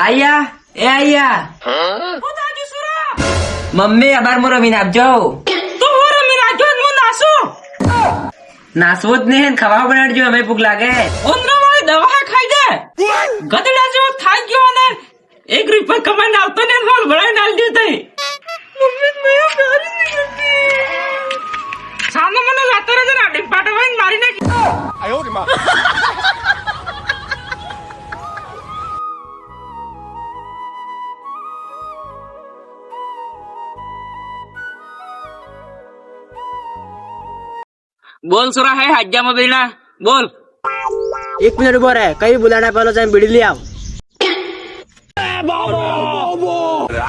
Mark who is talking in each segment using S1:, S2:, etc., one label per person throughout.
S1: આયા એ આયા મમ્મી અબાર મો રમીને આપજો.
S2: તો હું રમી નાખજો ને હું નાસું.
S1: નાસવું જ નહીં, ખાવા બનાડજો, અમે ભૂખ લાગે.
S2: ઉંદરા વાળી દવા ખાઈ દે. ગધેડા જેવો થાઈ ગયો ને 1 રૂપિયા કમાઈને આવતો ને હોલ ભરાઈને આલી દીધો. મમ્મી મેં પ્યારી નહીં કરતી. સામે મને લાતો રહે ને આડી પાટવાઈને મારી નાખી. આયો રે માં. बोल सुरा है हज्जा में बेना बोल.
S3: 1 मिनट उभो रहे, कई बुलाना पहले जाए बीड़ी ले आओ.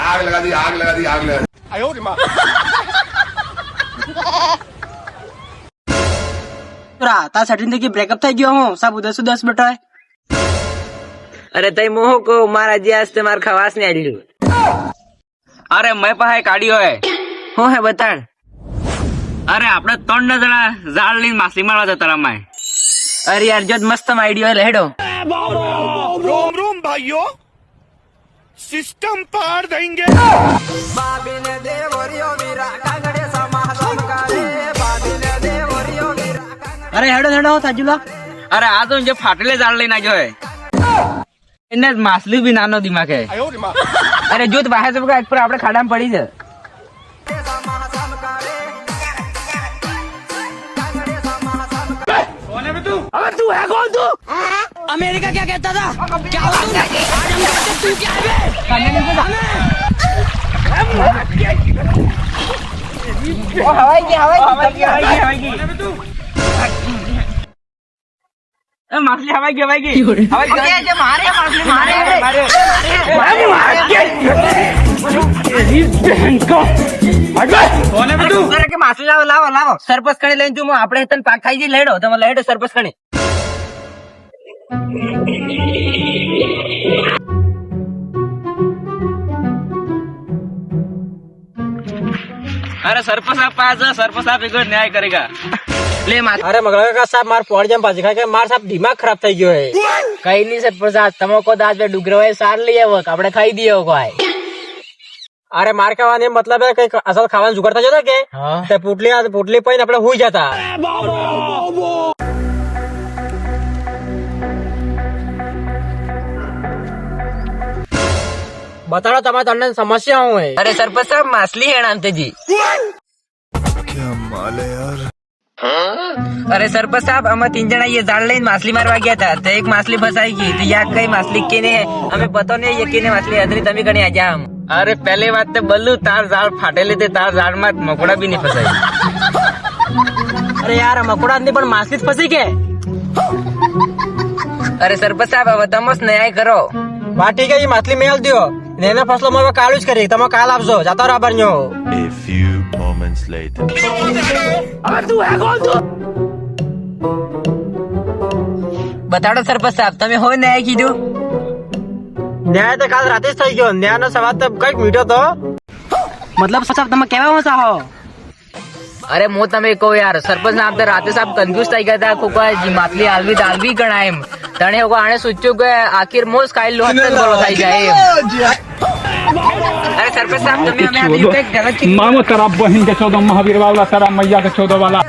S4: आग लगा दी आग लगा दी आग लगा दी. आयो रे मां.
S3: ता सटिन की ब्रेकअप થઈ ગયો હું सब उधर से 10 બેટા.
S1: અરે તઈ મોહ કો મારા જ્યાસ તે માર ખવાસ ને આલ્યું.
S2: अरे मैं पाहे काढ़ियो है.
S1: હું હે બતાડ.
S2: अरे આપણે 3 જણા ઝાડ લઈને માછલી મારવા જતા રમાય.
S1: અરે યાર જો મસ્ત આઈડિયા હે લેડો.
S4: रोम रोम भाइयों सिस्टम पार देंगे.
S3: अरे हेडो हेडो ताजुला.
S2: अरे आ तो जो फाटले ઝાડ લઈને આવ્યો है એને માછલી બી નાનો દિમાગ है.
S4: आयो रे मां.
S1: અરે જો તો બહાર જબકા એક પર આપણે ખાડામાં પડી છે.
S3: अबे तू है कौन तू? अमेरिका क्या कहता था? क्या हो तू? आज हम कहते तू क्या है बे?
S1: હવાઈ ગઈ.
S2: ए माछली हवाई गई
S1: કે માછલી લાવો લાવો લાવો સરપસ કણી લઈને તું આપણે તને પાક ખાઈ જઈ લેડો તમે લેડો સરપસ કણી.
S2: अरे सरपंच साहब पास जा, सरपंच साहब एक न्याय करेगा.
S1: લે માર
S3: अरे मगर का साहब मार पड़ जाम पाजी खाके मार साहब दिमाग खराब થઈ ગયો है.
S1: કઈ નહીં સરપસ તમો કો દાદ બે ડુગરો હોય સાર લઈ આવો આપણે ખાઈ દઈએ કોઈ.
S3: अरे मार खावाने मतलब है कई असल खाવાનું जुगाड़ता જતો કે
S1: હા
S3: તે પોટલી પઈને આપણે હુઈ જતા. बताओ તમારે તને સમસ્યા શું है?
S1: અરે સરપંચ સાહેબ માછલી હે નામ તેજી.
S4: क्या माल है यार.
S1: અરે સરપંચ સાહેબ અમે 3 જણા ये ઝાડ લઈને માછલી મારવા ગયા હતા તો એક માછલી ફસાઈ ગઈ તો યાર કઈ માછલી કેને હે અમે પતો નહીં ये केने माछली अदरी તમે કણી આ જા.
S2: अरे पहले बात तो बल्लू तार ઝાડ ફાટેલી તે તાર ઝાડ માં મકોડા બી નહીં ફસાય.
S3: अरे यार मकोड़ा नहीं પણ માછલી જ ફસી કે.
S1: અરે સરપંચ સાહેબ હવે તમે જ ન્યાય કરો.
S3: વાહ ઠીક है ये माछली मेल दियो ने एना फसलो मारवा કાલું જ કરી તમે કાલ આપજો જાતા રહો બરણ્યો.
S4: A few moments later.
S1: બતાડો સરપંચ સાહેબ તમે હોય ન્યાય કીધું.
S3: ન્યાય તો કાલ રાતે જ થઈ ગયો ન્યાય નો સવાલ તો કઈક મીઠો તો મતલબ સાહેબ તમે કેવા ચાહો.
S1: અરે હું તમે કહો યાર સરપંચ સાહેબ તો રાતે સાહેબ કન્ફ્યુઝ થઈ ગયા હતા કોકા જી માછલી આલવી ગણાય એમ તણે હોકો આને સોચ્યું કે આખિર મોસ ખાઈ લો હતન બોલો થઈ જાય એમ. અરે સરપંચ સાહેબ તમે અમે આ ગલત
S5: मामो तेरा बहन के 14 महावीर वाला तेरा मैया के 14 वाला